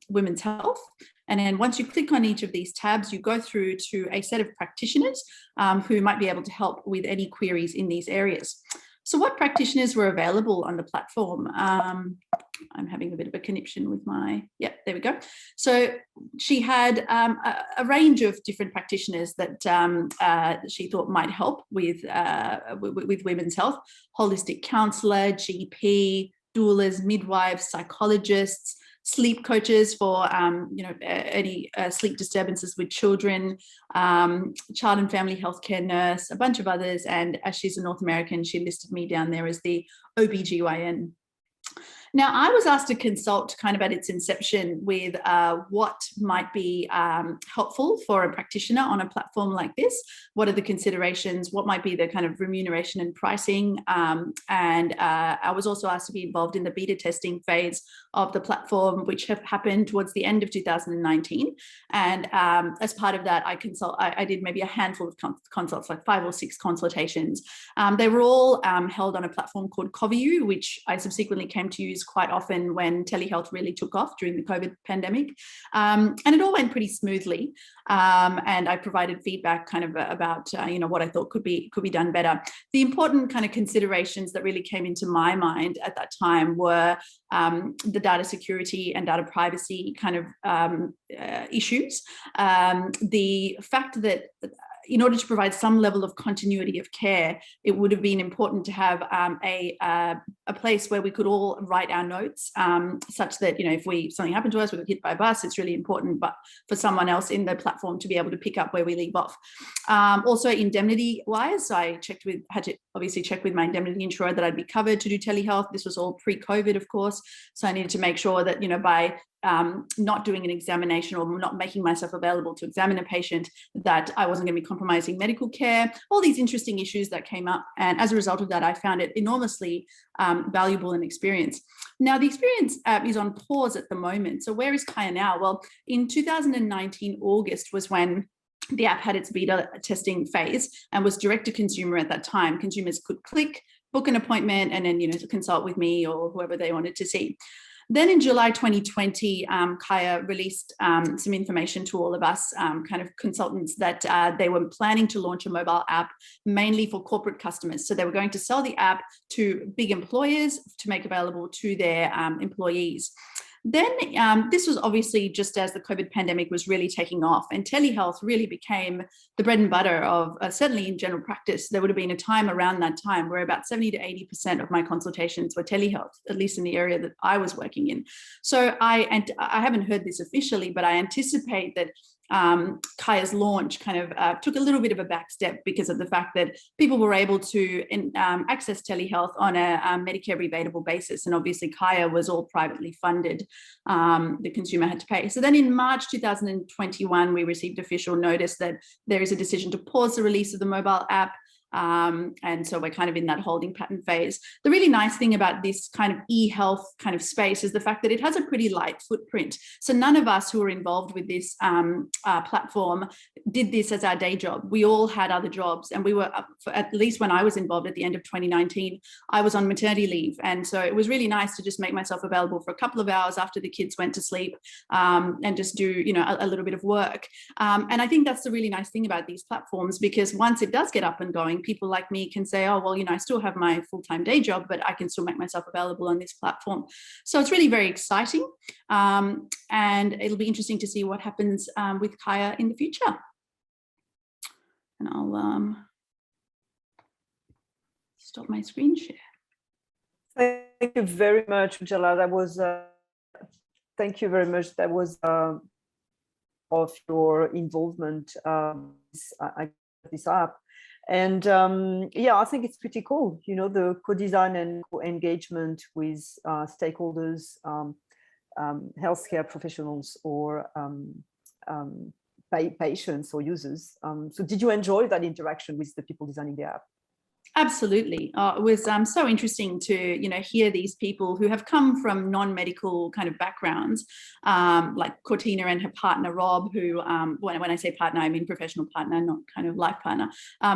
women's health. And then once you click on each of these tabs, you go through to a set of practitioners who might be able to help with any queries in these areas. So what practitioners were available on the platform? I'm having a bit of a conniption with there we go. So she had a range of different practitioners that she thought might help with women's health: holistic counsellor, GP, doulas, midwives, psychologists, sleep coaches for any sleep disturbances with children, child and family healthcare nurse, a bunch of others. And as she's a North American, she listed me down there as the OBGYN. Now, I was asked to consult kind of at its inception with what might be helpful for a practitioner on a platform like this. What are the considerations? What might be the kind of remuneration and pricing? And I was also asked to be involved in the beta testing phase of the platform, which happened towards the end of 2019. And as part of that, I did maybe a handful of consults, like 5 or 6 consultations. They were all held on a platform called Coviu, which I subsequently came to use quite often when Tele Health really took off during the COVID pandemic. And it all went pretty smoothly. And I provided feedback kind of about, what I thought could be done better. The important kind of considerations that really came into my mind at that time were the data security and data privacy kind of issues. The fact that in order to provide some level of continuity of care, it would have been important to have a place where we could all write our notes, such that, if something happened to us, we got hit by a bus, it's really important, but for someone else in the platform to be able to pick up where we leave off. Also, indemnity-wise, I had to obviously check with my indemnity insurer that I'd be covered to do telehealth. This was all pre-COVID, of course, so I needed to make sure that, by not doing an examination or not making myself available to examine a patient, that I wasn't going to be compromising medical care, all these interesting issues that came up. And as a result of that, I found it enormously valuable and experience. Now, the experience is on pause at the moment. So where is Kaya now? Well, in 2019, August was when the app had its beta testing phase and was direct to consumer at that time. Consumers could click, book an appointment, and then, consult with me or whoever they wanted to see. Then in July 2020, Kaya released some information to all of us, kind of consultants, that they were planning to launch a mobile app mainly for corporate customers. So they were going to sell the app to big employers to make available to their employees. Then this was obviously just as the COVID pandemic was really taking off, and telehealth really became the bread and butter of, certainly in general practice. There would have been a time around that time where about 70 to 80% of my consultations were telehealth, at least in the area that I was working in. So I haven't heard this officially, but I anticipate that Kaya's launch kind of took a little bit of a back step because of the fact that people were able to access telehealth on a Medicare rebatable basis. And obviously Kaya was all privately funded. The consumer had to pay. So then in March 2021, we received official notice that there is a decision to pause the release of the mobile app. And so we're kind of in that holding pattern phase. The really nice thing about this kind of e-health kind of space is the fact that it has a pretty light footprint. So none of us who are involved with this platform did this as our day job. We all had other jobs, and we were, at least when I was involved at the end of 2019, I was on maternity leave. And so it was really nice to just make myself available for a couple of hours after the kids went to sleep, and just do, you know, a little bit of work. And I think that's the really nice thing about these platforms, because once it does get up and going, people like me can say, oh, well, you know, I still have my full-time day job, but I can still make myself available on this platform. So it's really very exciting. And it'll be interesting to see what happens with Kaya in the future. And I'll stop my screen share. Thank you very much, Ujala. That was, thank you very much. That was of your involvement this app. And yeah, I think it's pretty cool, you know, the co-design and co-engagement with stakeholders, healthcare professionals, or patients or users. So did you enjoy that interaction with the people designing the app? Absolutely. It was so interesting to, you know, hear these people who have come from non-medical kind of backgrounds, like Cortina and her partner, Rob, who, when I say partner, I mean professional partner, not kind of life partner,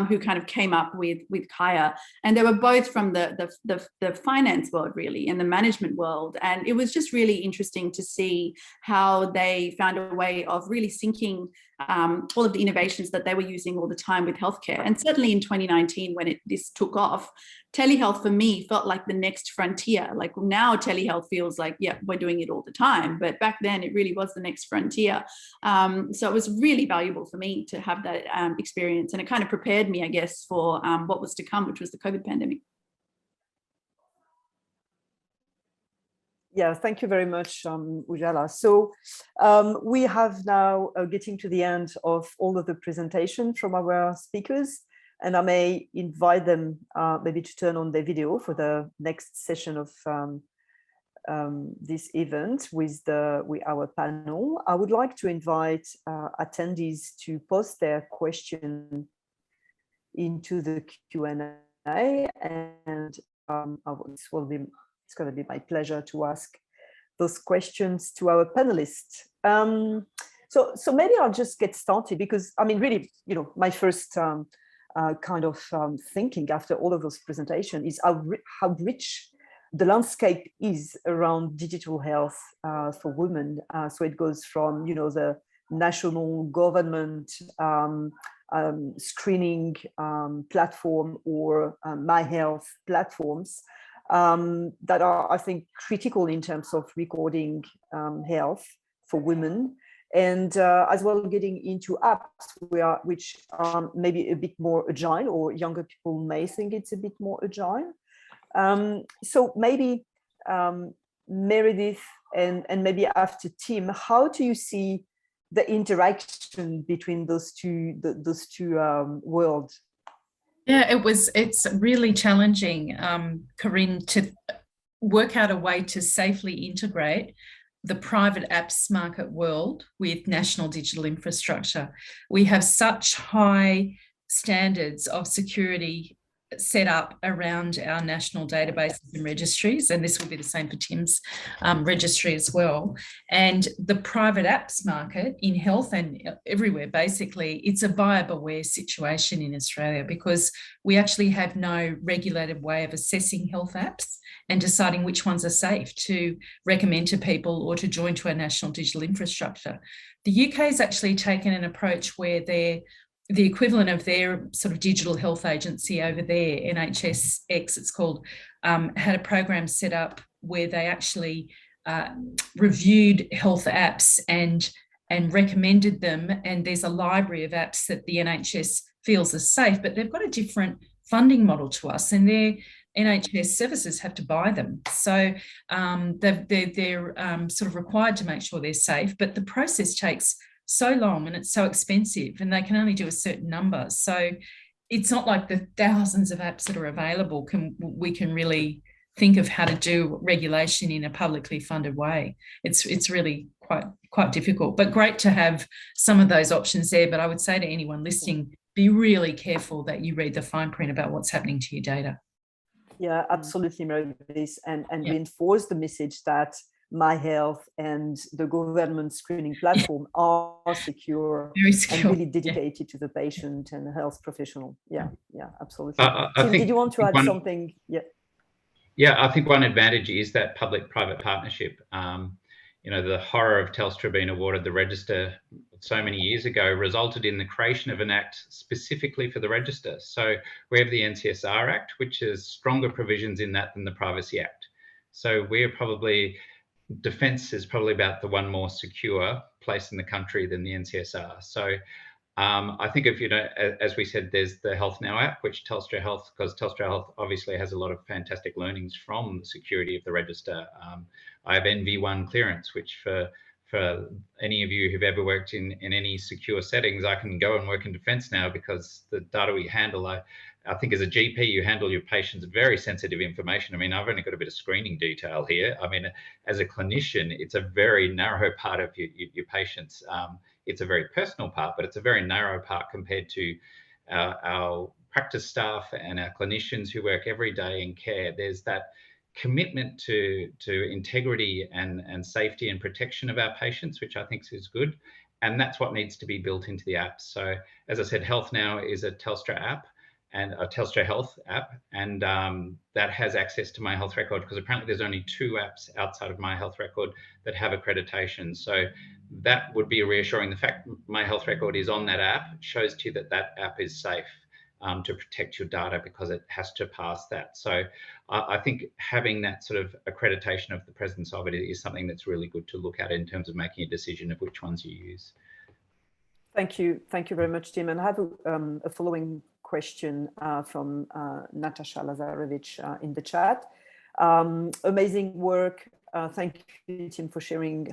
who kind of came up with Kaya. And they were both from the finance world, really, and the management world. And it was just really interesting to see how they found a way of really syncing all of the innovations that they were using all the time with healthcare. And certainly in 2019, when this took off, telehealth for me felt like the next frontier. Like now telehealth feels like, yeah, we're doing it all the time. But back then it really was the next frontier. So it was really valuable for me to have that experience. And it kind of prepared me, I guess, for what was to come, which was the COVID pandemic. Yeah, thank you very much, Ujala. So we have now getting to the end of all of the presentation from our speakers, and I may invite them maybe to turn on their video for the next session of this event with our panel. I would like to invite attendees to post their question into the Q&A, and it's going to be my pleasure to ask those questions to our panelists. So maybe I'll just get started, because I mean, really, you know, my first kind of thinking after all of those presentations is how rich the landscape is around digital health for women. So it goes from, you know, the national government screening platform or My Health platforms, that are, I think, critical in terms of recording health for women, and as well getting into apps which are maybe a bit more agile, or younger people may think it's a bit more agile. So maybe Meredith and maybe after Tim, how do you see the interaction between those two worlds? Yeah, it's really challenging, Corinne, to work out a way to safely integrate the private apps market world with national digital infrastructure. We have such high standards of security set up around our national databases and registries, and this will be the same for Tim's registry as well. And the private apps market in health and everywhere, basically, it's a buyer beware situation in Australia, because we actually have no regulated way of assessing health apps and deciding which ones are safe to recommend to people or to join to our national digital infrastructure. The UK has actually taken an approach where they're the equivalent of their sort of digital health agency over there, NHSX it's called, had a program set up where they actually reviewed health apps and recommended them. And there's a library of apps that the NHS feels are safe, but they've got a different funding model to us, and their NHS services have to buy them. So they're sort of required to make sure they're safe, but the process takes so long and it's so expensive, and they can only do a certain number. So it's not like the thousands of apps that are available we can really think of how to do regulation in a publicly funded way. It's really quite difficult, but great to have some of those options there. But I would say to anyone listening, be really careful that you read the fine print about what's happening to your data. Yeah, absolutely, Mary-Liz, and reinforce the message that My Health and the government screening platform are secure, Very secure, and really dedicated to the patient and the health professional. Yeah, absolutely. I Tim, think did you want to add something? Yeah, I think one advantage is that public-private partnership. The horror of Telstra being awarded the register so many years ago resulted in the creation of an act specifically for the register. So we have the NCSR Act, which has stronger provisions in that than the Privacy Act. So defence is probably about the one more secure place in the country than the NCSR. So I think as we said, there's the Health Now app, which Telstra Health, because Telstra Health obviously has a lot of fantastic learnings from the security of the register. I have NV1 clearance, which for any of you who've ever worked in any secure settings, I can go and work in defence now because the data we handle, I think as a GP, you handle your patient's very sensitive information. I mean, I've only got a bit of screening detail here. I mean, as a clinician, it's a very narrow part of your patients. It's a very personal part, but it's a very narrow part compared to our practice staff and our clinicians who work every day in care. There's that commitment to integrity and safety and protection of our patients, which I think is good. And that's what needs to be built into the app. So as I said, Health Now is a Telstra app and a Telstra Health app, and that has access to My Health Record, because apparently there's only 2 apps outside of My Health Record that have accreditation. So that would be reassuring. The fact My Health Record is on that app shows to you that that app is safe to protect your data, because it has to pass that. So I think having that sort of accreditation of the presence of it is something that's really good to look at in terms of making a decision of which ones you use. Thank you very much, Tim. And I have a following question from Natasha Lazarevich in the chat. Amazing work. Thank you, Tim, for sharing.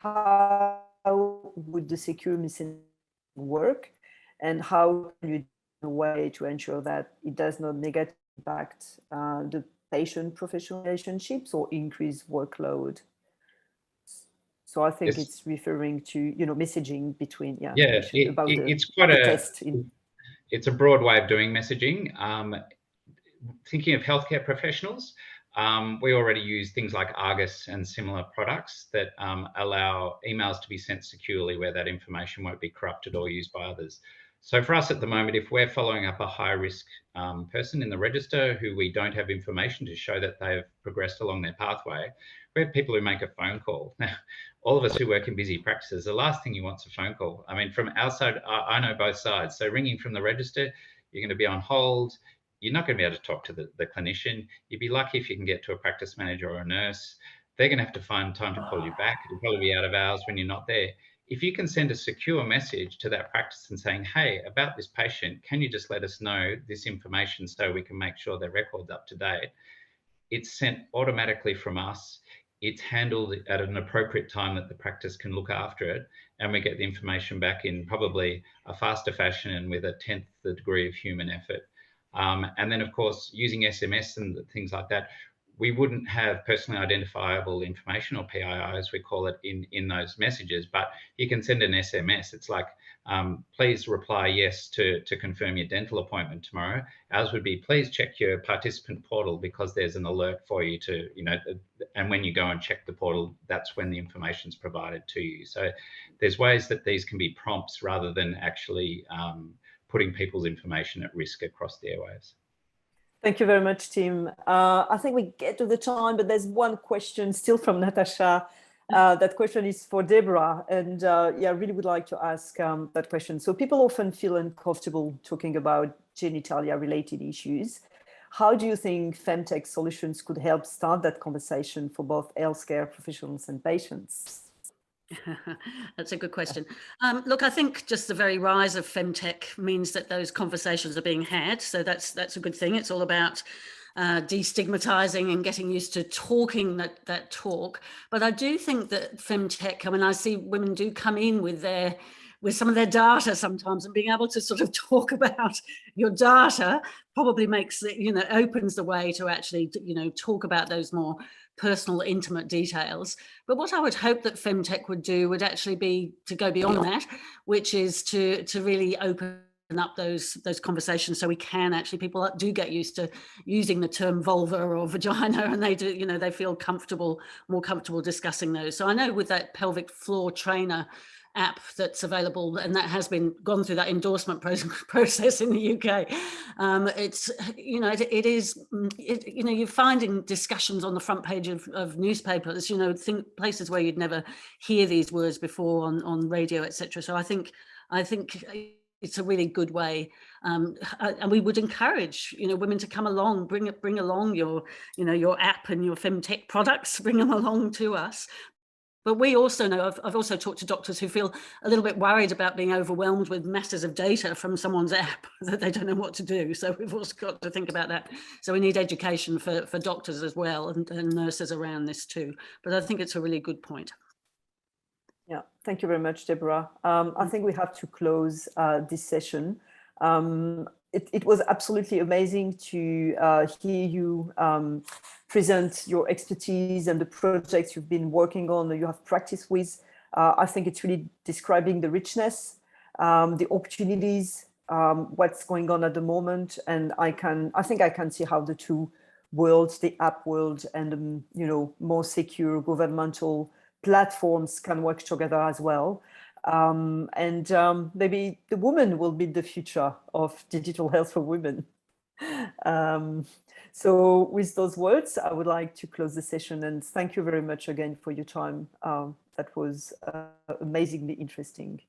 How would the secure messaging work, and how can you do a way to ensure that it does not negatively impact the patient-professional relationships or increase workload? So I think it's referring to messaging between it's a broad way of doing messaging. Thinking of healthcare professionals, we already use things like Argus and similar products that allow emails to be sent securely, where that information won't be corrupted or used by others. So for us at the moment, if we're following up a high-risk person in the register who we don't have information to show that they've progressed along their pathway, we have people who make a phone call. Now, all of us who work in busy practices, the last thing you want is a phone call. I mean, from our side, I know both sides. So ringing from the register, you're going to be on hold. You're not going to be able to talk to the clinician. You'd be lucky if you can get to a practice manager or a nurse. They're going to have to find time to call you back. It'll probably be out of hours when you're not there. If you can send a secure message to that practice and saying, hey, about this patient, can you just let us know this information so we can make sure their record's up to date? It's sent automatically from us. It's handled at an appropriate time that the practice can look after it, and we get the information back in probably a faster fashion and with a 10th the degree of human effort. And then, of course, using SMS and things like that, we wouldn't have personally identifiable information, or PII as we call it, in those messages, but you can send an SMS. It's like, please reply yes to confirm your dental appointment tomorrow. Ours would be, please check your participant portal because there's an alert for you to, and when you go and check the portal, that's when the information's provided to you. So there's ways that these can be prompts rather than actually putting people's information at risk across the airwaves. Thank you very much, Tim. I think we get to the time, but there's one question still from Natasha. That question is for Deborah, and I really would like to ask that question. So people often feel uncomfortable talking about genitalia-related issues. How do you think femtech solutions could help start that conversation for both healthcare professionals and patients? That's a good question. Look, I think just the very rise of femtech means that those conversations are being had. So that's a good thing. It's all about destigmatizing and getting used to talking that talk. But I do think that femtech, I mean, I see women do come in with some of their data sometimes, and being able to sort of talk about your data probably makes it, opens the way to actually, talk about those more personal, intimate details. But what I would hope that femtech would do would actually be to go beyond that, which is to really open up those conversations, so we can actually, people do get used to using the term vulva or vagina, and they do, you know, they feel more comfortable discussing those. So I know with that pelvic floor trainer app that's available, and that has been gone through that endorsement process in the UK. It's, you know, you know, you're finding discussions on the front page of newspapers, you know, places where you'd never hear these words before on radio, etc. So I think it's a really good way, and we would encourage, you know, women to come along, bring along your, you know, your app and your femtech products, bring them along to us. But we also know, I've also talked to doctors who feel a little bit worried about being overwhelmed with masses of data from someone's app that they don't know what to do. So we've also got to think about that. So we need education for doctors as well, and nurses around this too. But I think it's a really good point. Yeah, thank you very much, Deborah. I think we have to close this session. It was absolutely amazing to hear you present your expertise and the projects you've been working on, that you have practiced with. I think it's really describing the richness, the opportunities, what's going on at the moment. And I think I can see how the two worlds, the app world and, you know, more secure governmental platforms can work together as well. Maybe the woman will be the future of digital health for women. So with those words, I would like to close the session, and thank you very much again for your time. That was amazingly interesting.